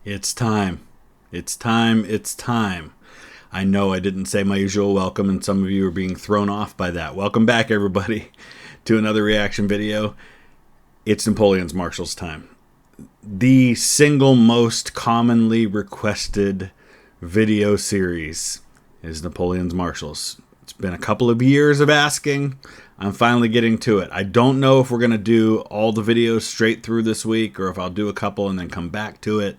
It's time. It's time. It's time. I know I didn't say my usual welcome, and some of you are being thrown off by that. Welcome back, everybody, to another reaction video. It's Napoleon's Marshals time. The single most commonly requested video series is Napoleon's Marshals. It's been a couple of years of asking. I'm finally getting to it. I don't know if we're going to do all the videos straight through this week or if I'll do a couple and then come back to it.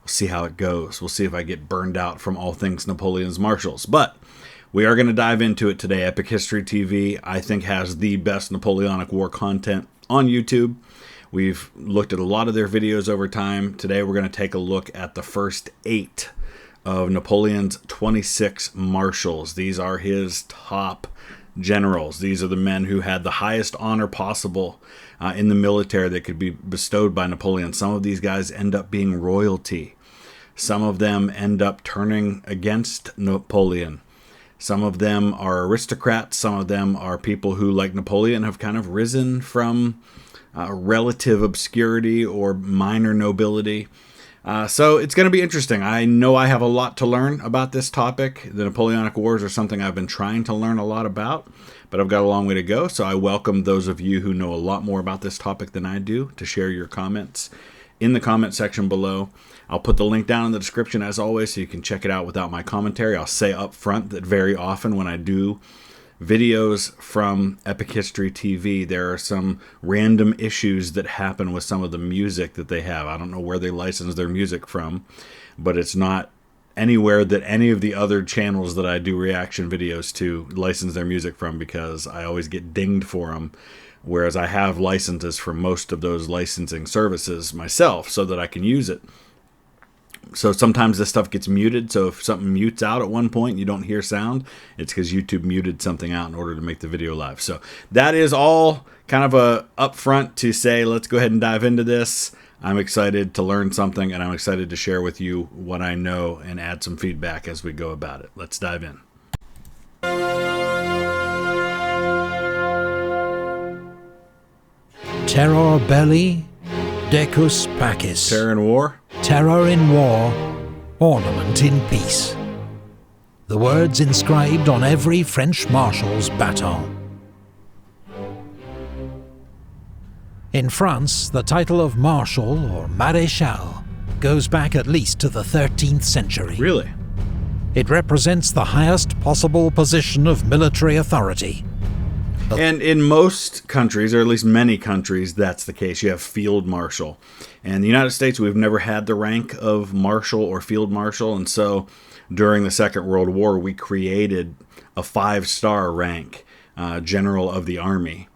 We'll see how it goes. We'll see if I get burned out from all things Napoleon's Marshals. But we are going to dive into it today. Epic History TV, I think, has the best Napoleonic War content on YouTube. We've looked at a lot of their videos over time. Today we're going to take a look at the first 8 of Napoleon's 26 marshals. These are his top generals. These are the men who had the highest honor possible in the military that could be bestowed by Napoleon. Some of these guys end up being royalty. Some of them end up turning against Napoleon. Some of them are aristocrats. Some of them are people who, like Napoleon, have kind of risen from relative obscurity or minor nobility. So it's going to be interesting. I know I have a lot to learn about this topic. The Napoleonic Wars are something I've been trying to learn a lot about, but I've got a long way to go. So I welcome those of you who know a lot more about this topic than I do to share your comments in the comment section below. I'll put the link down in the description as always so you can check it out without my commentary. I'll say up front that very often when I do videos from Epic History TV, there are some random issues that happen with some of the music that they have. I don't know where they license their music from, but it's not anywhere that any of the other channels that I do reaction videos to license their music from, because I always get dinged for them, whereas I have licenses for most of those licensing services myself so that I can use it. So sometimes this stuff gets muted, so if something mutes out at one point and you don't hear sound, it's because YouTube muted something out in order to make the video live. So that is all kind of a upfront to say, let's go ahead and dive into this. I'm excited to learn something, and I'm excited to share with you what I know and add some feedback as we go about it. Let's dive in. Terror belli, decus pacis. Terror in war. Terror in war, ornament in peace. The words inscribed on every French marshal's baton. In France, the title of Marshal or Maréchal goes back at least to the 13th century. Really? It represents the highest possible position of military authority. And in most countries, or at least many countries, that's the case. You have Field Marshal. And the United States, we've never had the rank of Marshal or Field Marshal. And so during the Second World War, we created a 5-star rank, General of the Army,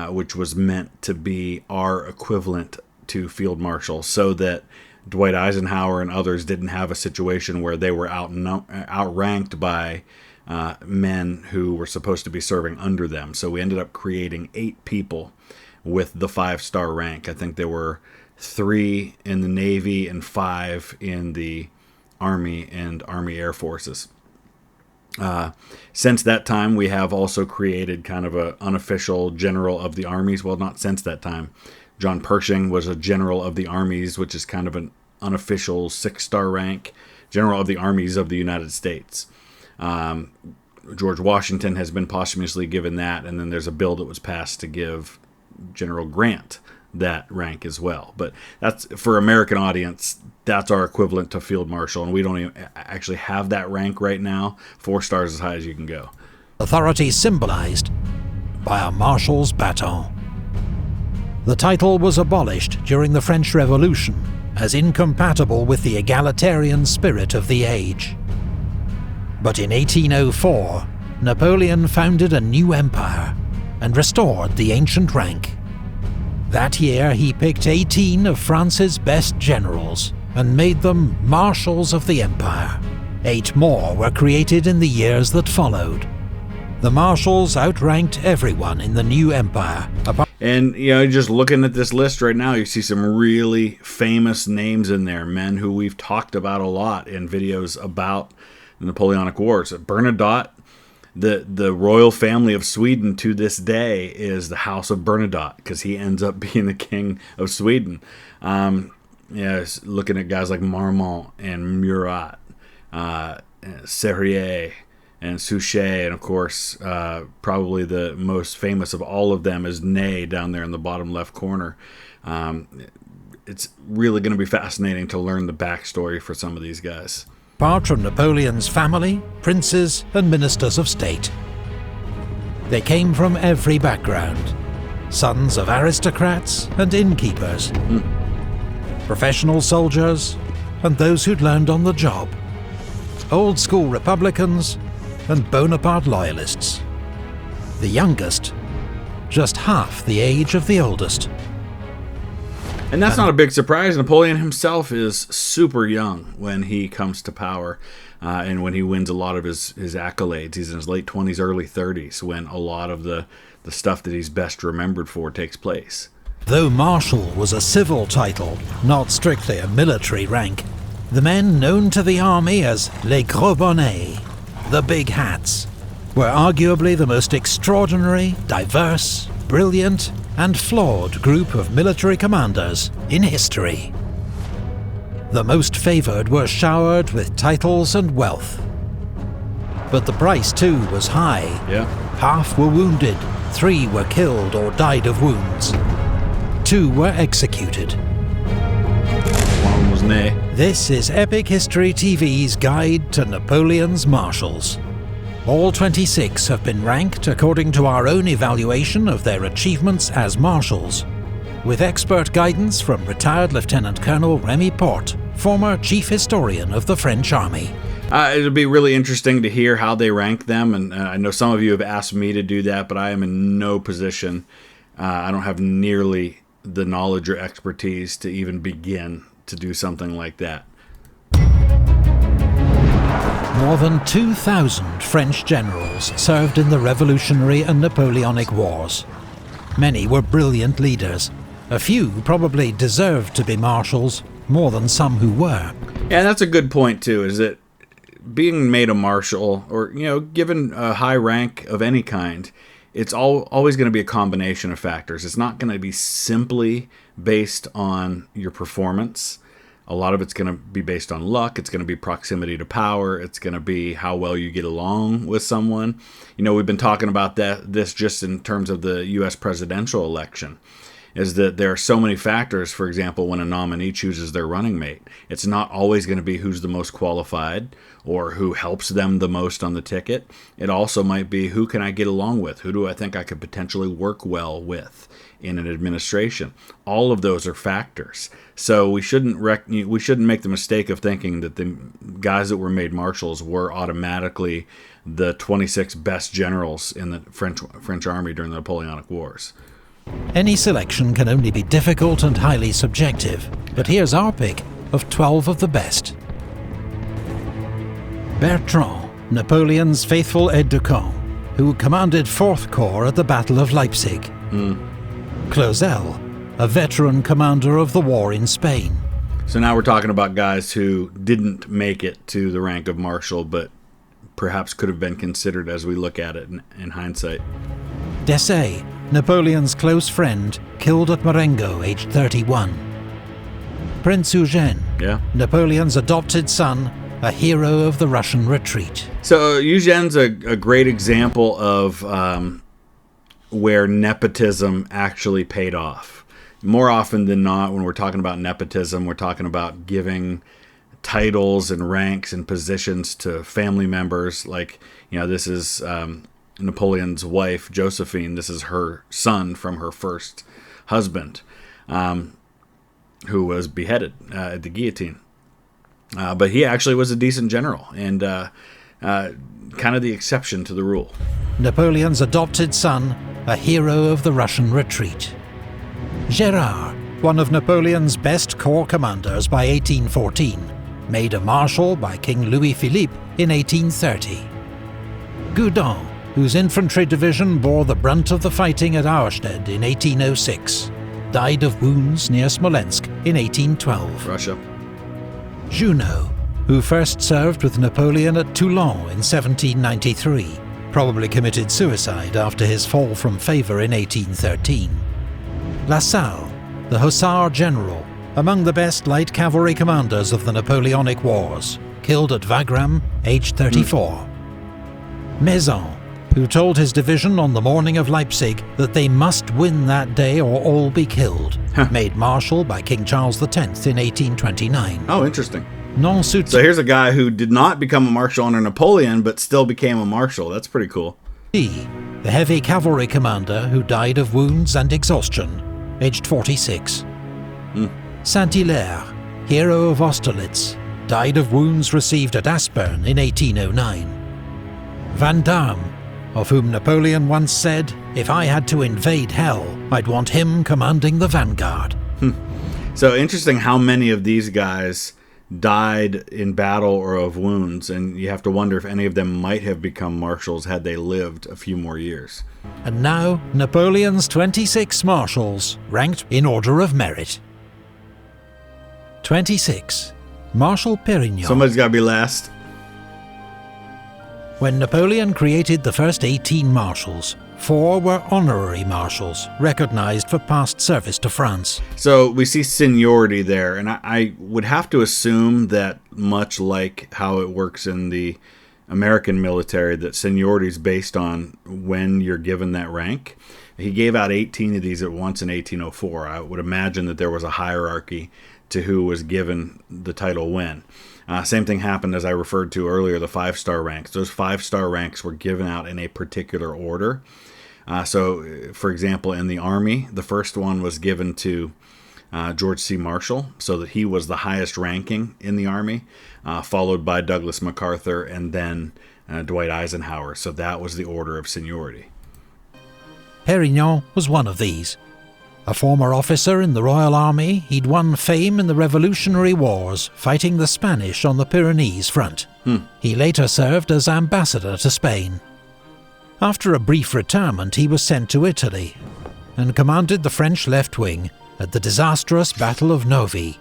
which was meant to be our equivalent to Field Marshal, so that Dwight Eisenhower and others didn't have a situation where they were outranked by men who were supposed to be serving under them. So we ended up creating 8 people with the 5-star rank. I think there were 3 in the Navy and 5 in the Army and Army Air Forces. Since that time, we have also created kind of an unofficial General of the Armies. Well, not since that time. John Pershing was a General of the Armies, which is kind of an unofficial 6-star rank. General of the Armies of the United States. George Washington has been posthumously given that, and then there's a bill that was passed to give General Grant that rank as well. But that's, for American audience, that's our equivalent to Field Marshal, and we don't even actually have that rank right now. 4 stars as high as you can go. Authority symbolized by a marshal's baton. The title was abolished during the French Revolution as incompatible with the egalitarian spirit of the age. But in 1804, Napoleon founded a new empire and restored the ancient rank. That year he picked 18 of France's best generals and made them Marshals of the Empire. 8 more were created in the years that followed. The Marshals outranked everyone in the new empire. And, you know, just looking at this list right now, you see some really famous names in there, men who we've talked about a lot in videos about the Napoleonic Wars. Bernadotte, the royal family of Sweden to this day is the House of Bernadotte, because he ends up being the king of Sweden. looking at guys like Marmont and Murat, Serurier and Suchet, and of course, probably the most famous of all of them is Ney down there in the bottom left corner. It's really going to be fascinating to learn the backstory for some of these guys. Apart from Napoleon's family, princes and ministers of state, they came from every background. Sons of aristocrats and innkeepers, professional soldiers and those who'd learned on the job, old-school Republicans and Bonaparte loyalists. The youngest, just half the age of the oldest. And that's not a big surprise. Napoleon himself is super young when he comes to power, and when he wins a lot of his accolades. He's in his late 20s, early 30s, when a lot of the stuff that he's best remembered for takes place. Though Marshal was a civil title, not strictly a military rank, the men known to the army as les gros bonnets, the big hats, were arguably the most extraordinary, diverse, brilliant and flawed group of military commanders in history. The most favoured were showered with titles and wealth. But the price too was high. Yeah. Half were wounded, 3 were killed or died of wounds, 2 were executed. One was Ney. This is Epic History TV's guide to Napoleon's Marshals. All 26 have been ranked according to our own evaluation of their achievements as marshals, with expert guidance from retired Lieutenant Colonel Remy Porte, former chief historian of the French Army. It'll be really interesting to hear how they rank them, and I know some of you have asked me to do that, but I am in no position. I don't have nearly the knowledge or expertise to even begin to do something like that. More than 2,000 French generals served in the Revolutionary and Napoleonic Wars. Many were brilliant leaders. A few probably deserved to be marshals, more than some who were. Yeah, that's a good point too, is that being made a marshal, or given a high rank of any kind, it's always going to be a combination of factors. It's not going to be simply based on your performance. A lot of it's going to be based on luck. It's going to be proximity to power. It's going to be how well you get along with someone. We've been talking about this just in terms of the U.S. presidential election, is that there are so many factors. For example, when a nominee chooses their running mate, it's not always going to be who's the most qualified or who helps them the most on the ticket. It also might be, who can I get along with? Who do I think I could potentially work well with in an administration? All of those are factors. So we shouldn't make the mistake of thinking that the guys that were made marshals were automatically the 26 best generals in the French army during the Napoleonic Wars. Any selection can only be difficult and highly subjective, but here's our pick of 12 of the best. Bertrand, Napoleon's faithful aide-de-camp, who commanded 4th Corps at the Battle of Leipzig. Clausel, a veteran commander of the war in Spain. So now we're talking about guys who didn't make it to the rank of marshal, but perhaps could have been considered as we look at it in hindsight. Desaix, Napoleon's close friend, killed at Marengo, aged 31. Prince Eugene, Napoleon's adopted son, a hero of the Russian retreat. So Eugene's a great example of where nepotism actually paid off. More often than not, when we're talking about nepotism, we're talking about giving titles and ranks and positions to family members. Like, this is Napoleon's wife, Josephine. This is her son from her first husband, who was beheaded at the guillotine. But he actually was a decent general and kind of the exception to the rule. Napoleon's adopted son, a hero of the Russian retreat. Gérard, one of Napoleon's best corps commanders by 1814, made a marshal by King Louis-Philippe in 1830. Jourdan, whose infantry division bore the brunt of the fighting at Auerstedt in 1806, died of wounds near Smolensk in 1812. Russia. Junot, who first served with Napoleon at Toulon in 1793, probably committed suicide after his fall from favour in 1813. Lassalle, the hussar general, among the best light cavalry commanders of the Napoleonic Wars, killed at Wagram, aged 34. Maison, who told his division on the morning of Leipzig that they must win that day or all be killed, made Marshal by King Charles X in 1829. Oh, interesting. Non-soutien. So here's a guy who did not become a marshal under Napoleon, but still became a marshal. That's pretty cool. The heavy cavalry commander who died of wounds and exhaustion, aged 46. Saint-Hilaire, hero of Austerlitz, died of wounds received at Aspern in 1809. Vandamme, of whom Napoleon once said, "If I had to invade hell, I'd want him commanding the vanguard." So interesting how many of these guys died in battle or of wounds, and you have to wonder if any of them might have become marshals had they lived a few more years. And now, Napoleon's 26 marshals, ranked in order of merit. 26. Marshal Perignon. Somebody's got to be last. When Napoleon created the first 18 marshals, 4 were honorary marshals, recognized for past service to France. So we see seniority there, and I would have to assume that much like how it works in the American military, that seniority is based on when you're given that rank. He gave out 18 of these at once in 1804. I would imagine that there was a hierarchy to who was given the title when. Same thing happened, as I referred to earlier, the 5-star ranks. Those 5-star ranks were given out in a particular order. So, for example, in the Army, the first one was given to George C. Marshall, so that he was the highest ranking in the Army, followed by Douglas MacArthur and then Dwight Eisenhower. So that was the order of seniority. Perignon was one of these. A former officer in the Royal Army, he'd won fame in the Revolutionary Wars, fighting the Spanish on the Pyrenees front. He later served as ambassador to Spain. After a brief retirement, he was sent to Italy and commanded the French left wing at the disastrous Battle of Novi.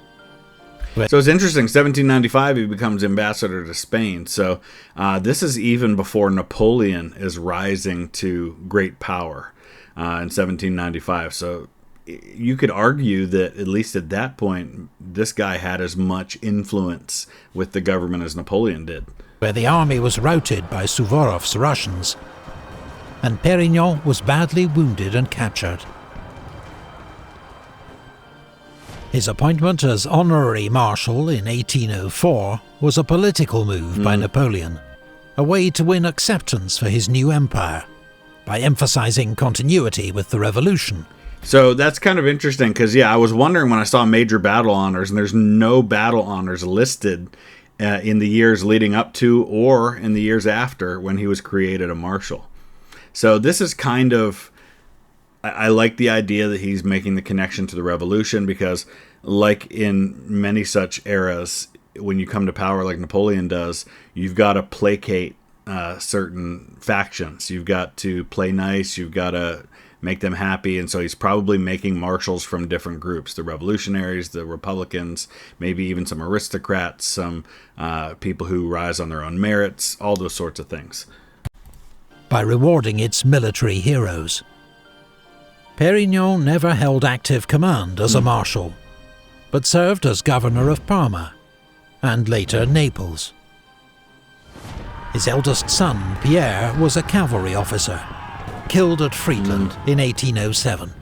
So it's interesting, 1795 he becomes ambassador to Spain. So this is even before Napoleon is rising to great power in 1795. So you could argue that at least at that point, this guy had as much influence with the government as Napoleon did. Where the army was routed by Suvorov's Russians, and Perignon was badly wounded and captured. His appointment as honorary marshal in 1804 was a political move by Napoleon, a way to win acceptance for his new empire, by emphasizing continuity with the revolution. So that's kind of interesting because, I was wondering when I saw major battle honors, and there's no battle honors listed in the years leading up to or in the years after when he was created a marshal. So this is kind of, I like the idea that he's making the connection to the revolution because, like in many such eras, when you come to power like Napoleon does, you've got to placate certain factions. You've got to play nice. You've got to make them happy. And so he's probably making marshals from different groups, the revolutionaries, the Republicans, maybe even some aristocrats, some people who rise on their own merits, all those sorts of things. By rewarding its military heroes. Perignon never held active command as a marshal, but served as governor of Parma, and later Naples. His eldest son, Pierre, was a cavalry officer, killed at Friedland in 1807.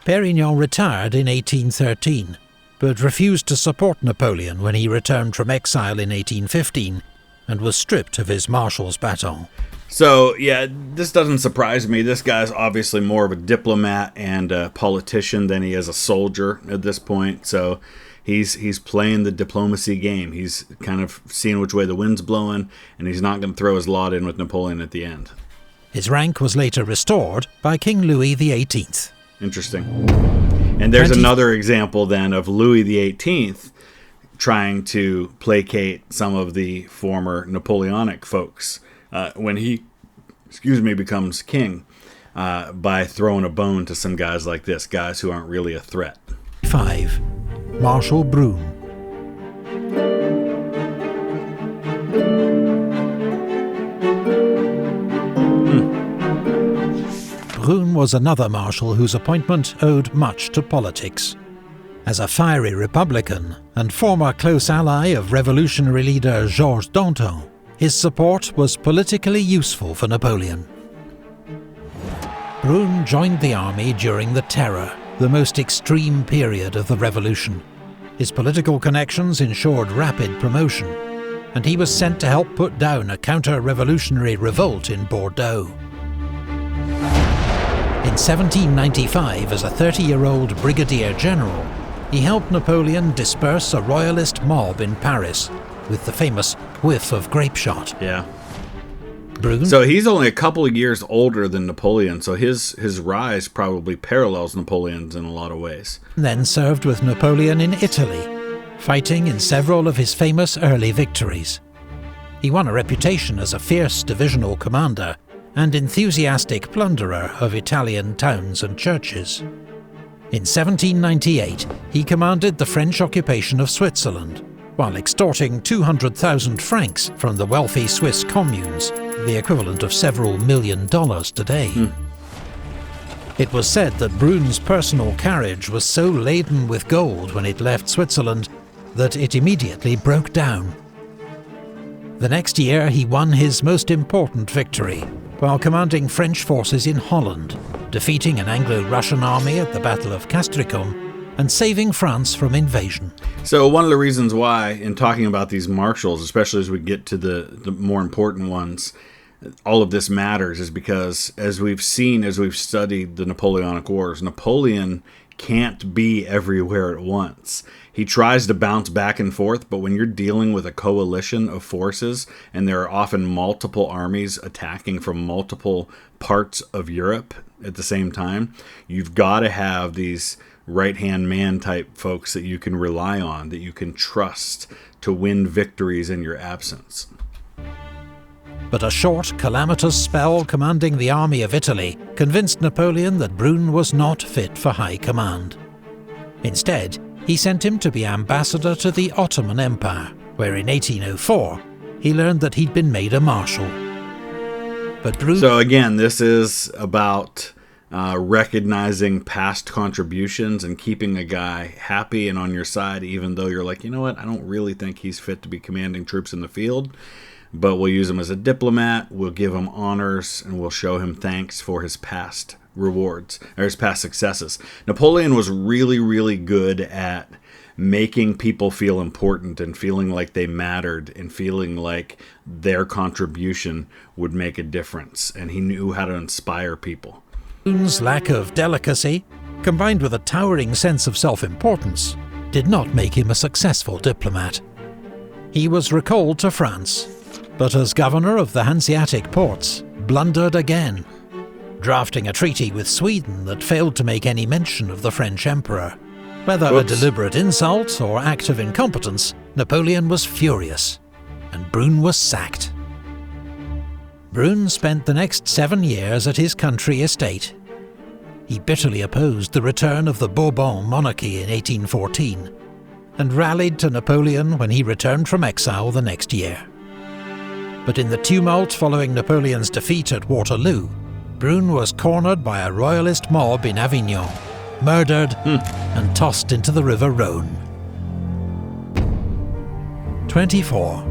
Perignon retired in 1813, but refused to support Napoleon when he returned from exile in 1815, and was stripped of his marshal's baton. So, this doesn't surprise me. This guy's obviously more of a diplomat and a politician than he is a soldier at this point. So he's playing the diplomacy game. He's kind of seeing which way the wind's blowing, and he's not going to throw his lot in with Napoleon at the end. His rank was later restored by King Louis XVIII. Interesting. And there's another example then of Louis XVIII trying to placate some of the former Napoleonic folks when he, becomes king by throwing a bone to some guys like this, guys who aren't really a threat. 5. Marshal Brune. Brune was another marshal whose appointment owed much to politics. As a fiery Republican and former close ally of revolutionary leader Georges Danton, his support was politically useful for Napoleon. Brune joined the army during the Terror, the most extreme period of the revolution. His political connections ensured rapid promotion, and he was sent to help put down a counter-revolutionary revolt in Bordeaux. In 1795, as a 30-year-old brigadier general, he helped Napoleon disperse a royalist mob in Paris with the famous whiff of grape shot. Yeah. Brune? So he's only a couple of years older than Napoleon, so his rise probably parallels Napoleon's in a lot of ways. Then served with Napoleon in Italy, fighting in several of his famous early victories. He won a reputation as a fierce divisional commander and enthusiastic plunderer of Italian towns and churches. In 1798, he commanded the French occupation of Switzerland, while extorting 200,000 francs from the wealthy Swiss communes, the equivalent of several $1 million today. It was said that Brune's personal carriage was so laden with gold when it left Switzerland that it immediately broke down. The next year he won his most important victory, while commanding French forces in Holland, defeating an Anglo-Russian army at the Battle of Castricum, and saving France from invasion. So one of the reasons why, in talking about these marshals, especially as we get to the more important ones, all of this matters is because, as we've seen, as we've studied the Napoleonic Wars, Napoleon can't be everywhere at once. He tries to bounce back and forth, but when you're dealing with a coalition of forces, and there are often multiple armies attacking from multiple parts of Europe at the same time, you've got to have these right-hand man type folks that you can rely on, that you can trust to win victories in your absence. But a short, calamitous spell commanding the army of Italy convinced Napoleon that Brune was not fit for high command. Instead, he sent him to be ambassador to the Ottoman Empire, where in 1804 he learned that he'd been made a marshal. But Brune... So again, this is about recognizing past contributions and keeping a guy happy and on your side, even though you're like, you know what, I don't really think he's fit to be commanding troops in the field, but we'll use him as a diplomat, we'll give him honors, and we'll show him thanks for his past rewards, or his past successes. Napoleon was really, really good at making people feel important and feeling like they mattered and feeling like their contribution would make a difference, and he knew how to inspire people. Brune's lack of delicacy, combined with a towering sense of self-importance, did not make him a successful diplomat. He was recalled to France, but as governor of the Hanseatic ports, blundered again, drafting a treaty with Sweden that failed to make any mention of the French emperor. Whether a deliberate insult or act of incompetence, Napoleon was furious, and Brune was sacked. Brune spent the next 7 years at his country estate. He bitterly opposed the return of the Bourbon monarchy in 1814, and rallied to Napoleon when he returned from exile the next year. But in the tumult following Napoleon's defeat at Waterloo, Brune was cornered by a royalist mob in Avignon, murdered and tossed into the River Rhône. 24.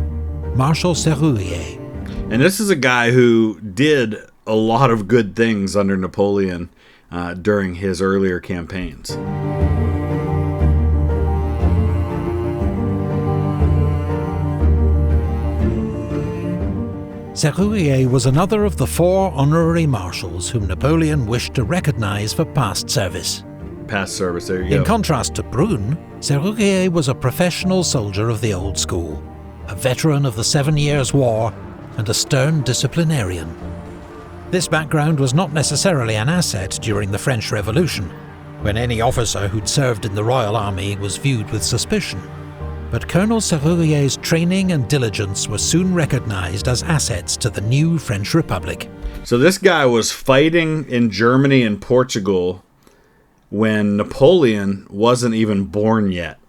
Marshal Serurier. And this is a guy who did a lot of good things under Napoleon during his earlier campaigns. Serurier was another of the 4 honorary marshals whom Napoleon wished to recognize for past service. Past service, there you go. In contrast to Brune, Serurier was a professional soldier of the old school, a veteran of the 7 Years' War, and a stern disciplinarian. This background was not necessarily an asset during the French Revolution, when any officer who'd served in the Royal Army was viewed with suspicion. But Colonel Serurier's training and diligence were soon recognized as assets to the new French Republic. So this guy was fighting in Germany and Portugal when Napoleon wasn't even born yet.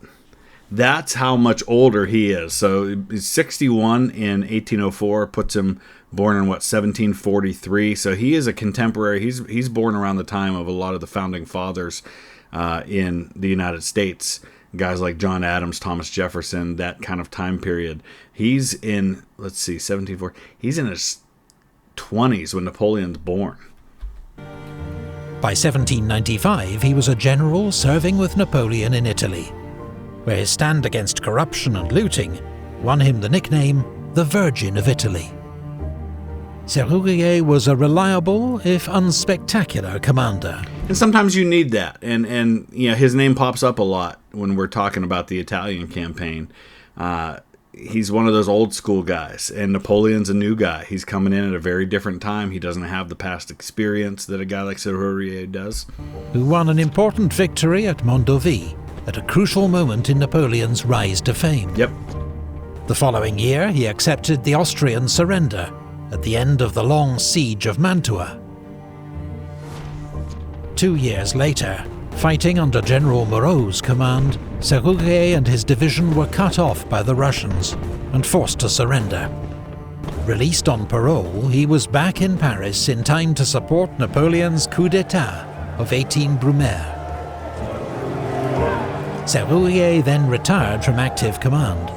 That's how much older he is. So he's 61 in 1804, puts him born in 1743. So he is a contemporary. He's born around the time of a lot of the founding fathers in the United States. Guys like John Adams, Thomas Jefferson, that kind of time period. He's in, 1740. He's in his 20s when Napoleon's born. By 1795, he was a general serving with Napoleon in Italy, where his stand against corruption and looting won him the nickname the Virgin of Italy. Serurier was a reliable, if unspectacular, commander. And sometimes you need that. And you know, his name pops up a lot when we're talking about the Italian campaign. He's one of those old school guys, and Napoleon's a new guy. He's coming in at a very different time. He doesn't have the past experience that a guy like Serurier does. Who won an important victory at Mondovi at a crucial moment in Napoleon's rise to fame. Yep. The following year, he accepted the Austrian surrender at the end of the long siege of Mantua. 2 years later, fighting under General Moreau's command, Serurier and his division were cut off by the Russians and forced to surrender. Released on parole, he was back in Paris in time to support Napoleon's coup d'etat of 18 Brumaire. Serurier then retired from active command,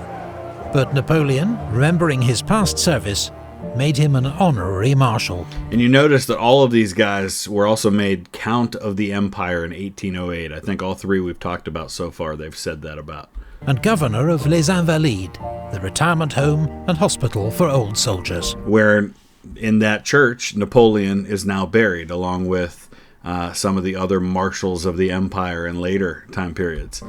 but Napoleon, remembering his past service, made him an honorary marshal. And you notice that all of these guys were also made Count of the Empire in 1808. I think all three we've talked about so far, they've said that about. And governor of Les Invalides, the retirement home and hospital for old soldiers. Where in that church, Napoleon is now buried, along with some of the other marshals of the empire in later time periods.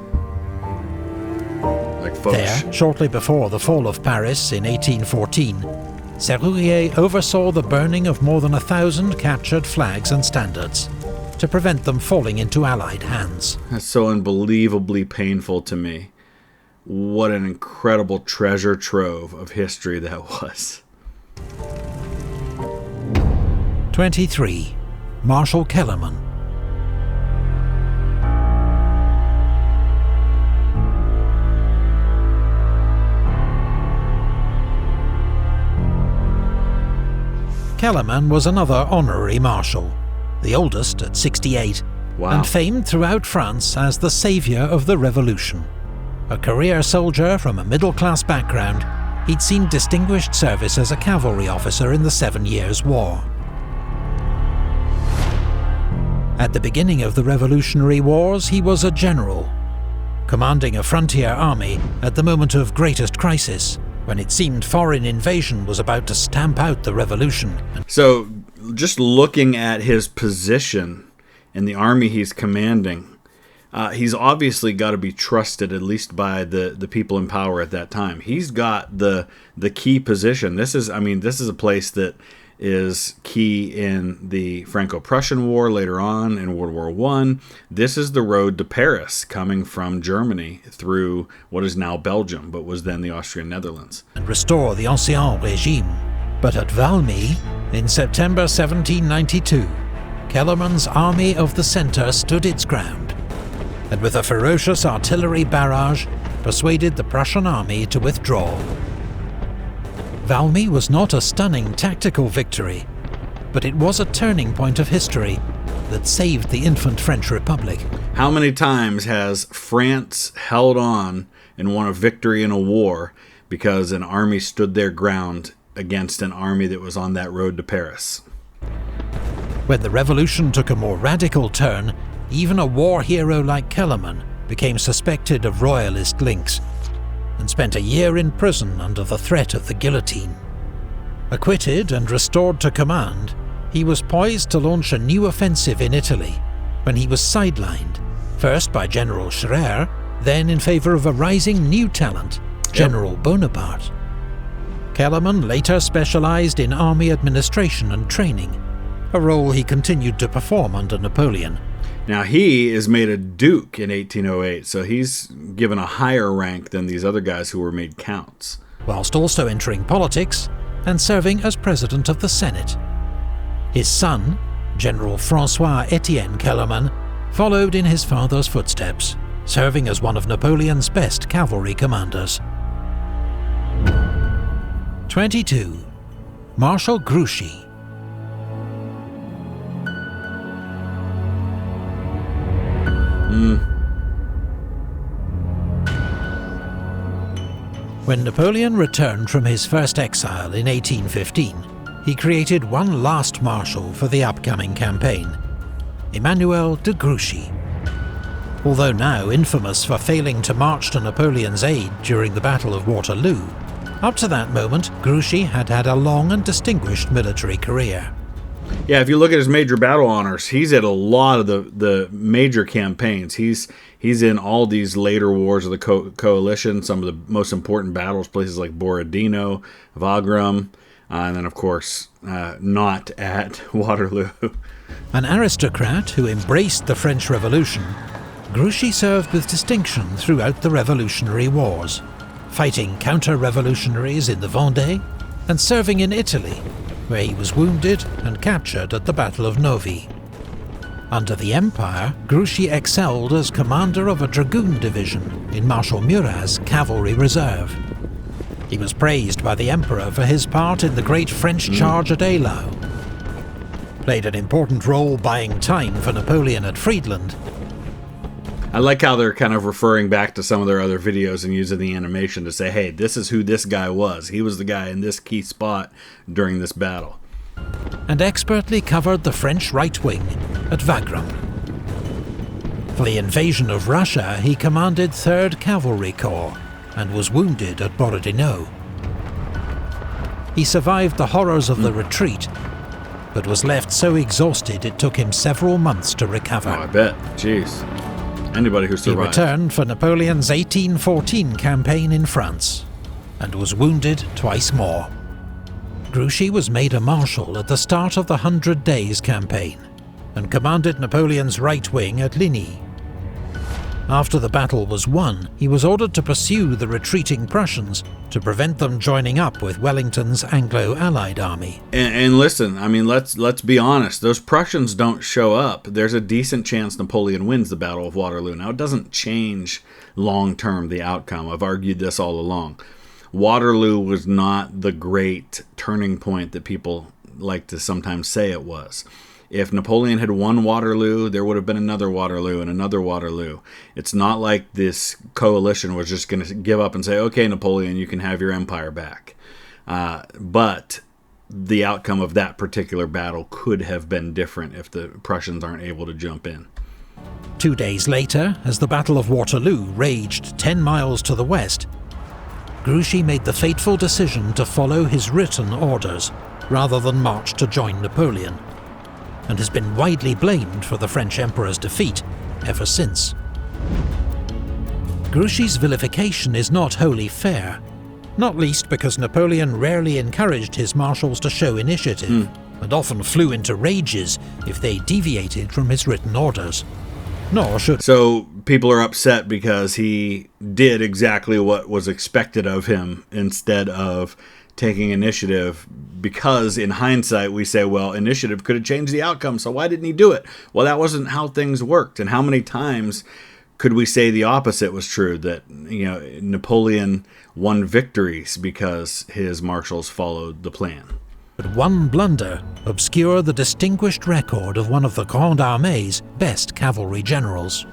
Like Foch. There, shortly before the fall of Paris in 1814, Serurier oversaw the burning of more than 1,000 captured flags and standards to prevent them falling into Allied hands. That's so unbelievably painful to me. What an incredible treasure trove of history that was. 23. Marshal Kellermann. Kellermann was another honorary marshal, the oldest at 68, Wow. and famed throughout France as the saviour of the revolution. A career soldier from a middle-class background, he'd seen distinguished service as a cavalry officer in the 7 Years' War. At the beginning of the Revolutionary Wars, he was a general, commanding a frontier army at the moment of greatest crisis, when it seemed foreign invasion was about to stamp out the revolution. So, just looking at his position in the army he's commanding, he's obviously got to be trusted, at least by the people in power at that time. He's got the key position. This is a place that is key in the Franco-Prussian War later on in World War I. This is the road to Paris, coming from Germany through what is now Belgium, but was then the Austrian Netherlands. And restore the Ancien Régime. But at Valmy, in September 1792, Kellermann's Army of the Centre stood its ground, and with a ferocious artillery barrage, persuaded the Prussian army to withdraw. Valmy was not a stunning tactical victory, but it was a turning point of history that saved the infant French Republic. How many times has France held on and won a victory in a war because an army stood their ground against an army that was on that road to Paris? When the revolution took a more radical turn, even a war hero like Kellermann became suspected of royalist links, and spent a year in prison under the threat of the guillotine. Acquitted and restored to command, he was poised to launch a new offensive in Italy, when he was sidelined, first by General Scherer, then in favour of a rising new talent, General Bonaparte. Kellermann later specialised in army administration and training, a role he continued to perform under Napoleon. Now, he is made a duke in 1808, so he's given a higher rank than these other guys who were made counts. Whilst also entering politics and serving as president of the Senate. His son, General François-Étienne Kellermann, followed in his father's footsteps, serving as one of Napoleon's best cavalry commanders. 22. Marshal Grouchy. When Napoleon returned from his first exile in 1815, he created one last marshal for the upcoming campaign, Emmanuel de Grouchy. Although now infamous for failing to march to Napoleon's aid during the Battle of Waterloo, up to that moment, Grouchy had had a long and distinguished military career. Yeah, if you look at his major battle honors, he's at a lot of the major campaigns. He's in all these later wars of the coalition, some of the most important battles, places like Borodino, Wagram, and then, of course, not at Waterloo. An aristocrat who embraced the French Revolution, Grouchy served with distinction throughout the Revolutionary Wars, fighting counter-revolutionaries in the Vendée, and serving in Italy, where he was wounded and captured at the Battle of Novi. Under the Empire, Grouchy excelled as commander of a dragoon division in Marshal Murat's cavalry reserve. He was praised by the Emperor for his part in the Great French Charge at Eylau, played an important role buying time for Napoleon at Friedland. I like how they're kind of referring back to some of their other videos and using the animation to say, hey, this is who this guy was. He was the guy in this key spot during this battle. And expertly covered the French right wing at Wagram. For the invasion of Russia, he commanded 3rd Cavalry Corps and was wounded at Borodino. He survived the horrors of the retreat, but was left so exhausted it took him several months to recover. Oh, I bet. Jeez. Anybody who survived. He returned for Napoleon's 1814 campaign in France, and was wounded twice more. Grouchy was made a marshal at the start of the 100 Days campaign, and commanded Napoleon's right wing at Ligny. After the battle was won, he was ordered to pursue the retreating Prussians to prevent them joining up with Wellington's Anglo-Allied army. And listen, I mean, let's be honest. Those Prussians don't show up. There's a decent chance Napoleon wins the Battle of Waterloo. Now, it doesn't change long-term the outcome. I've argued this all along. Waterloo was not the great turning point that people like to sometimes say it was. If Napoleon had won Waterloo, there would have been another Waterloo and another Waterloo. It's not like this coalition was just going to give up and say, okay, Napoleon, you can have your empire back. But the outcome of that particular battle could have been different if the Prussians aren't able to jump in. 2 days later, as the Battle of Waterloo raged 10 miles to the west, Grouchy made the fateful decision to follow his written orders rather than march to join Napoleon, and has been widely blamed for the French Emperor's defeat ever since. Grouchy's vilification is not wholly fair, not least because Napoleon rarely encouraged his marshals to show initiative, and often flew into rages if they deviated from his written orders. Nor should... So people are upset because he did exactly what was expected of him instead of taking initiative, because in hindsight we say, well, initiative could have changed the outcome, so why didn't he do it? Well, that wasn't how things worked. And how many times could we say the opposite was true, that, you know, Napoleon won victories because his marshals followed the plan? But one blunder obscured the distinguished record of one of the Grande Armée's best cavalry generals.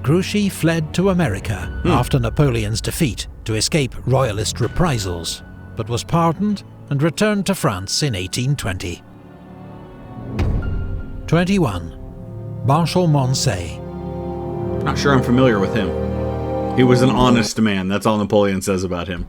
Grouchy fled to America after Napoleon's defeat to escape royalist reprisals, but was pardoned and returned to France in 1820. 21. Marshal Moncey. Not sure I'm familiar with him. He was an honest man, that's all Napoleon says about him.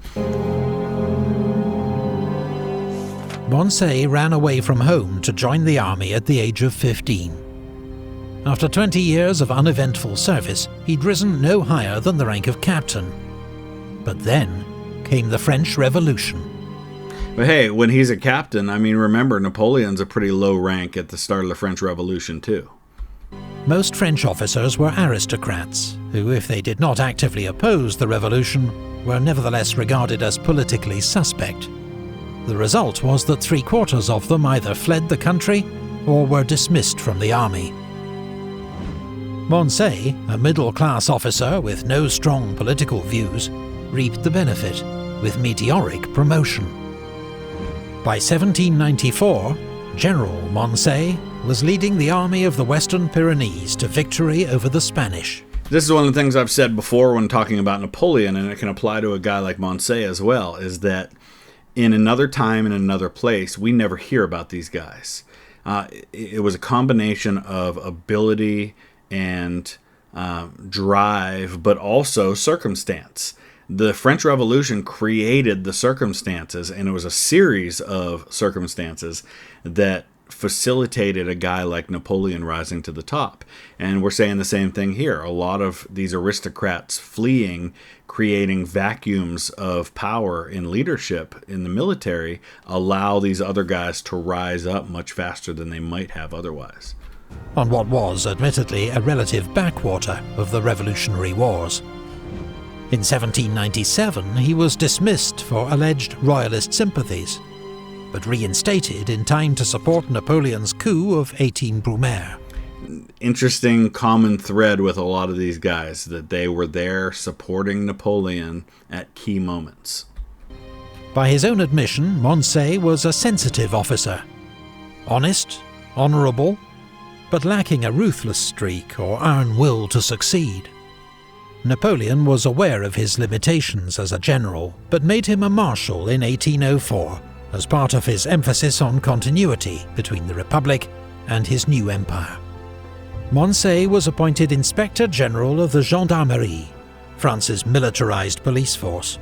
Moncey ran away from home to join the army at the age of 15. After 20 years of uneventful service, he'd risen no higher than the rank of captain. But then came the French Revolution. But hey, when he's a captain, I mean, remember, Napoleon's a pretty low rank at the start of the French Revolution, too. Most French officers were aristocrats, who, if they did not actively oppose the revolution, were nevertheless regarded as politically suspect. The result was that 3/4 of them either fled the country or were dismissed from the army. Moncey, a middle-class officer with no strong political views, reaped the benefit with meteoric promotion. By 1794, General Moncey was leading the army of the Western Pyrenees to victory over the Spanish. This is one of the things I've said before when talking about Napoleon, and it can apply to a guy like Moncey as well, is that in another time and another place, we never hear about these guys. It was a combination of ability and drive, but also circumstance. The French Revolution created the circumstances, and it was a series of circumstances that facilitated a guy like Napoleon rising to the top. And we're saying the same thing here. A lot of these aristocrats fleeing, creating vacuums of power in leadership in the military, allow these other guys to rise up much faster than they might have otherwise. On what was, admittedly, a relative backwater of the Revolutionary Wars. In 1797, he was dismissed for alleged royalist sympathies, but reinstated in time to support Napoleon's coup of 18 Brumaire. Interesting common thread with a lot of these guys, that they were there supporting Napoleon at key moments. By his own admission, Moncey was a sensitive officer. Honest, honourable, but lacking a ruthless streak or iron will to succeed. Napoleon was aware of his limitations as a general, but made him a marshal in 1804, as part of his emphasis on continuity between the Republic and his new empire. Moncey was appointed Inspector General of the Gendarmerie, France's militarized police force,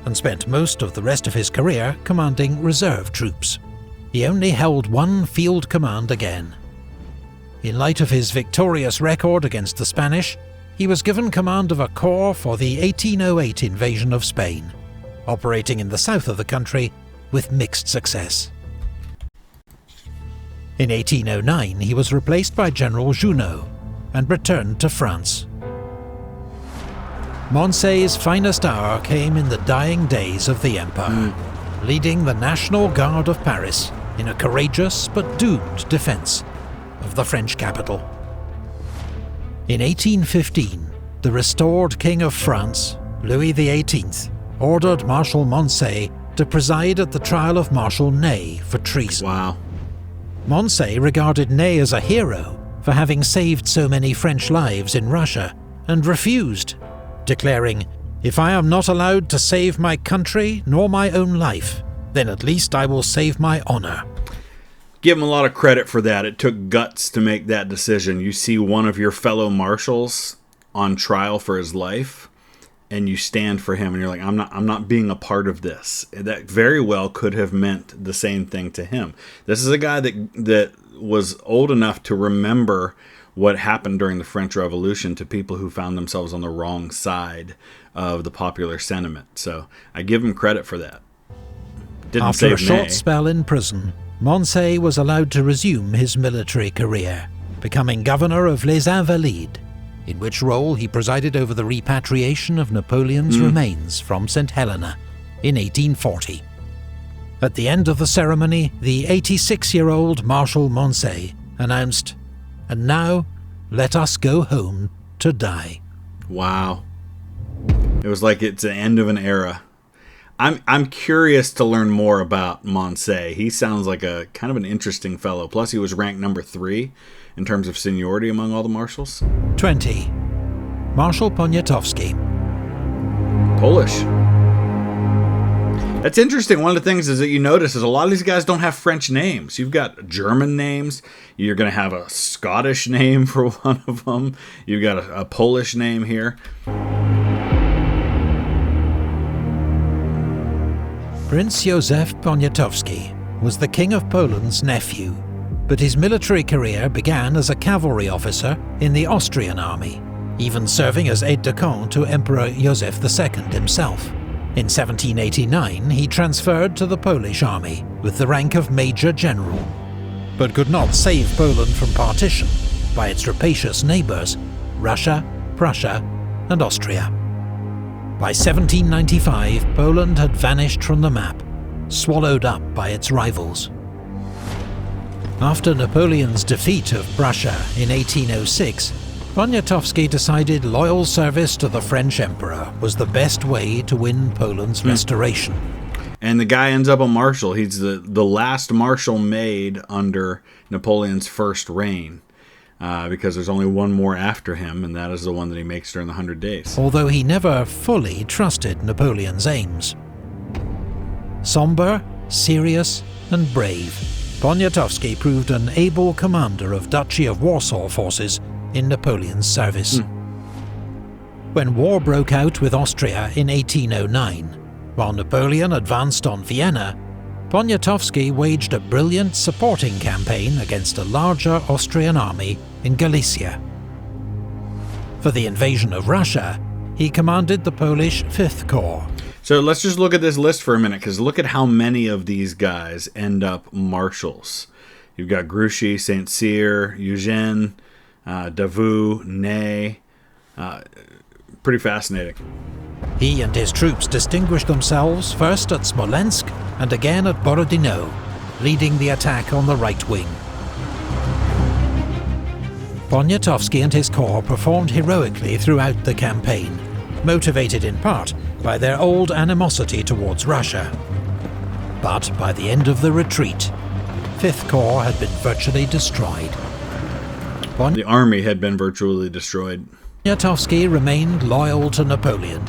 and spent most of the rest of his career commanding reserve troops. He only held one field command again. In light of his victorious record against the Spanish, he was given command of a corps for the 1808 invasion of Spain, operating in the south of the country with mixed success. In 1809, he was replaced by General Junot and returned to France. Moncey's finest hour came in the dying days of the Empire, leading the National Guard of Paris in a courageous but doomed defense of the French capital. In 1815, the restored King of France, Louis XVIII, ordered Marshal Moncey to preside at the trial of Marshal Ney for treason. Wow. Moncey regarded Ney as a hero for having saved so many French lives in Russia, and refused, declaring, "If I am not allowed to save my country nor my own life, then at least I will save my honor." Give him a lot of credit for that. It took guts to make that decision. You see one of your fellow marshals on trial for his life, and you stand for him, and you're like, I'm not being a part of this. That very well could have meant the same thing to him. This is a guy that was old enough to remember what happened during the French Revolution to people who found themselves on the wrong side of the popular sentiment. So I give him credit for that. Didn't After a save short Ney. spell in prison, Moncey was allowed to resume his military career, becoming governor of Les Invalides, in which role he presided over the repatriation of Napoleon's remains from St. Helena in 1840. At the end of the ceremony, the 86-year-old Marshal Moncey announced, "And now, let us go home to die." Wow. It was like it's the end of an era. I'm curious to learn more about Moncey. He sounds like a kind of an interesting fellow. Plus, he was ranked number 3 in terms of seniority among all the marshals. 20. Marshal Poniatowski. Polish. That's interesting. One of the things is that you notice is a lot of these guys don't have French names. You've got German names. You're going to have a Scottish name for one of them. You've got a Polish name here. Prince Józef Poniatowski was the King of Poland's nephew, but his military career began as a cavalry officer in the Austrian army, even serving as aide-de-camp to Emperor Józef II himself. In 1789, he transferred to the Polish army with the rank of Major General, but could not save Poland from partition by its rapacious neighbours, Russia, Prussia, and Austria. By 1795, Poland had vanished from the map, swallowed up by its rivals. After Napoleon's defeat of Prussia in 1806, Poniatowski decided loyal service to the French Emperor was the best way to win Poland's restoration. And the guy ends up a marshal. He's the last marshal made under Napoleon's first reign, because there's only one more after him, and that is the one that he makes during the 100 Days. Although he never fully trusted Napoleon's aims. Sombre, serious, and brave, Poniatowski proved an able commander of Duchy of Warsaw forces in Napoleon's service. When war broke out with Austria in 1809, while Napoleon advanced on Vienna, Poniatowski waged a brilliant supporting campaign against a larger Austrian army in Galicia. For the invasion of Russia, he commanded the Polish 5th Corps. So let's just look at this list for a minute, because look at how many of these guys end up marshals. You've got Grouchy, St. Cyr, Eugene, Davout, Ney. Pretty fascinating. He and his troops distinguished themselves first at Smolensk and again at Borodino, leading the attack on the right wing. Poniatowski and his corps performed heroically throughout the campaign, motivated in part by their old animosity towards Russia. But by the end of the retreat, 5th Corps had been virtually destroyed. The army had been virtually destroyed. Poniatowski remained loyal to Napoleon,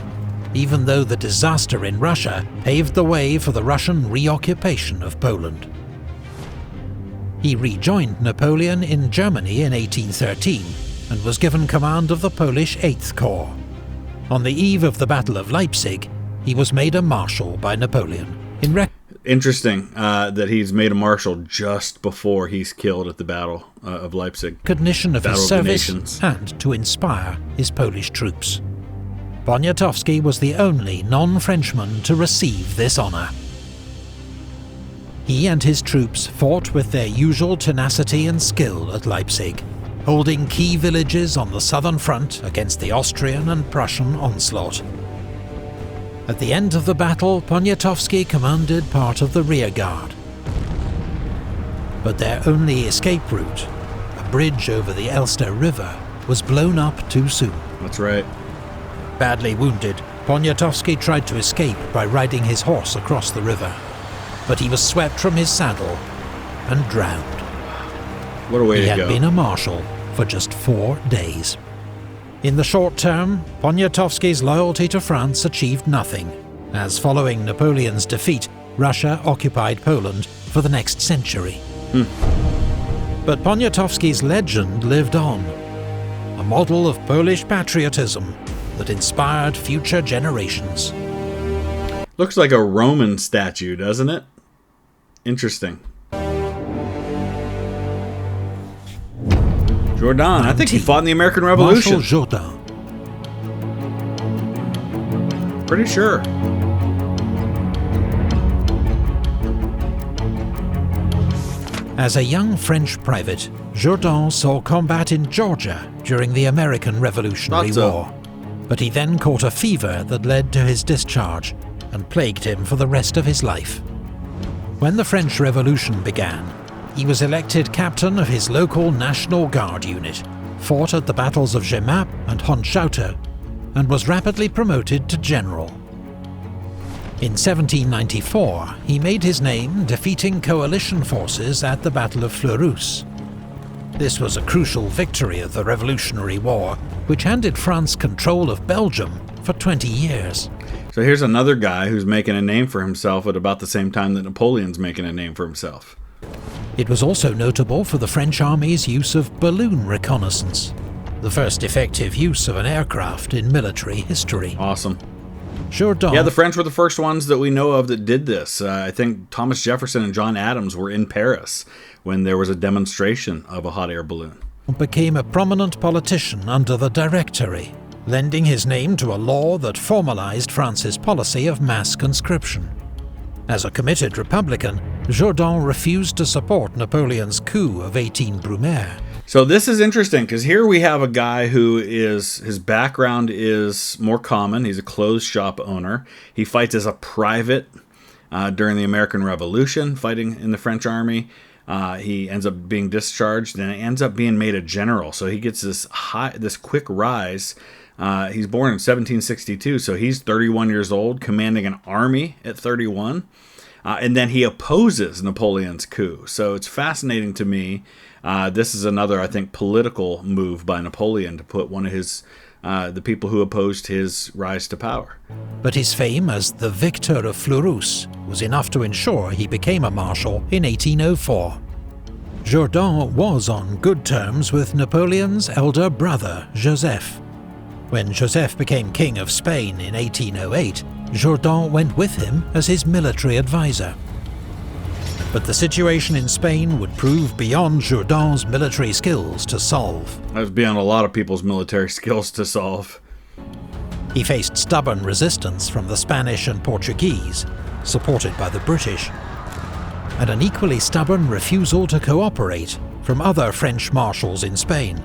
even though the disaster in Russia paved the way for the Russian reoccupation of Poland. He rejoined Napoleon in Germany in 1813 and was given command of the Polish 8th Corps. On the eve of the Battle of Leipzig, he was made a marshal by Napoleon. Interesting that he's made a marshal just before he's killed at the Battle of Leipzig. Recognition of his service and to inspire his Polish troops. Poniatowski was the only non-Frenchman to receive this honour. He and his troops fought with their usual tenacity and skill at Leipzig, holding key villages on the southern front against the Austrian and Prussian onslaught. At the end of the battle, Poniatowski commanded part of the rearguard. But their only escape route, a bridge over the Elster River, was blown up too soon. That's right. Badly wounded, Poniatowski tried to escape by riding his horse across the river, but he was swept from his saddle and drowned. What a way to go. He had been a marshal for just 4 days. In the short term, Poniatowski's loyalty to France achieved nothing, as following Napoleon's defeat, Russia occupied Poland for the next century. But Poniatowski's legend lived on, a model of Polish patriotism that inspired future generations. Looks like a Roman statue, doesn't it? Interesting. Jourdan, I think he fought in the American Revolution. Marshal Jourdan. Pretty sure. As a young French private, Jourdan saw combat in Georgia during the American Revolutionary War. But he then caught a fever that led to his discharge and plagued him for the rest of his life. When the French Revolution began, he was elected captain of his local National Guard unit, fought at the battles of Jemappes and Hochschutter, and was rapidly promoted to general. In 1794, he made his name defeating coalition forces at the Battle of Fleurus. This was a crucial victory of the Revolutionary War, which handed France control of Belgium for 20 years. So here's another guy who's making a name for himself at about the same time that Napoleon's making a name for himself. It was also notable for the French army's use of balloon reconnaissance, the first effective use of an aircraft in military history. Awesome. Jourdan. Yeah, the French were the first ones that we know of that did this. I think Thomas Jefferson and John Adams were in Paris when there was a demonstration of a hot air balloon. Became a prominent politician under the Directory, lending his name to a law that formalized France's policy of mass conscription. As a committed Republican, Jourdan refused to support Napoleon's coup of 18 Brumaire. So this is interesting, because here we have a guy who his background is more common. He's a clothes shop owner. He fights as a private during the American Revolution, fighting in the French army. He ends up being discharged and ends up being made a general. So he gets this quick rise He's born in 1762, so he's 31 years old, commanding an army at 31. And then he opposes Napoleon's coup. So it's fascinating to me. This is another, I think, political move by Napoleon to put one of his the people who opposed his rise to power. But his fame as the victor of Fleurus was enough to ensure he became a marshal in 1804. Jourdan was on good terms with Napoleon's elder brother, Joseph. When Joseph became king of Spain in 1808, Jourdan went with him as his military advisor. But the situation in Spain would prove beyond Jourdan's military skills to solve. That was beyond a lot of people's military skills to solve. He faced stubborn resistance from the Spanish and Portuguese, supported by the British, and an equally stubborn refusal to cooperate from other French marshals in Spain,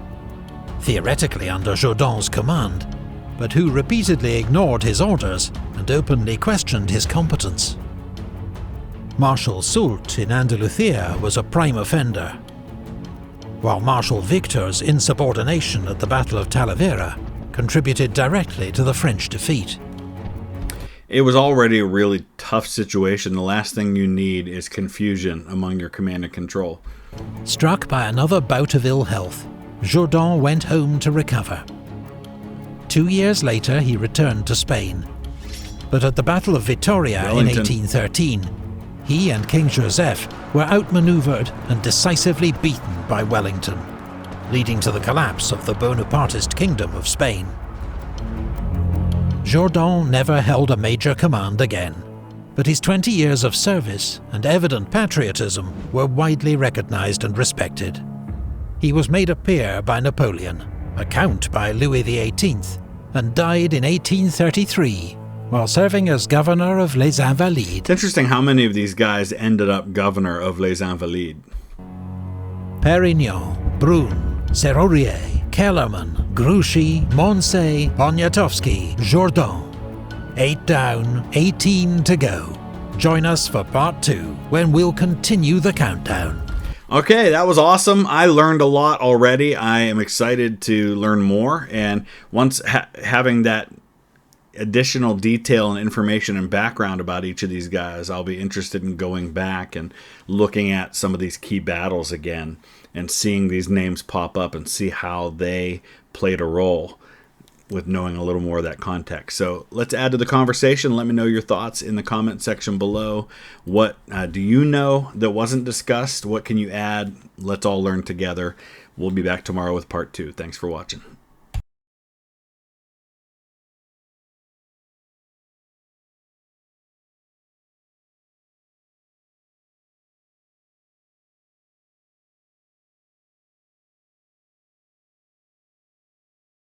theoretically under Jourdan's command, but who repeatedly ignored his orders and openly questioned his competence. Marshal Soult in Andalusia was a prime offender, while Marshal Victor's insubordination at the Battle of Talavera contributed directly to the French defeat. It was already a really tough situation. The last thing you need is confusion among your command and control. Struck by another bout of ill health, Jourdan went home to recover. 2 years later he returned to Spain, but at the Battle of Vitoria in 1813, he and King Joseph were outmaneuvered and decisively beaten by Wellington, leading to the collapse of the Bonapartist Kingdom of Spain. Jourdan never held a major command again, but his 20 years of service and evident patriotism were widely recognized and respected. He was made a peer by Napoleon, a count by Louis XVIII, and died in 1833 while serving as governor of Les Invalides. It's interesting how many of these guys ended up governor of Les Invalides. Perignon, Brune, Serurier, Kellermann, Grouchy, Moncey, Poniatowski, Jourdan. 8 down, 18 to go. Join us for part 2, when we'll continue the countdown. Okay, that was awesome. I learned a lot already. I am excited to learn more, and once having that additional detail and information and background about each of these guys, I'll be interested in going back and looking at some of these key battles again and seeing these names pop up and see how they played a role with knowing a little more of that context. So let's add to the conversation. Let me know your thoughts in the comment section below. What do you know that wasn't discussed? What can you add? Let's all learn together. We'll be back tomorrow with part 2. Thanks for watching.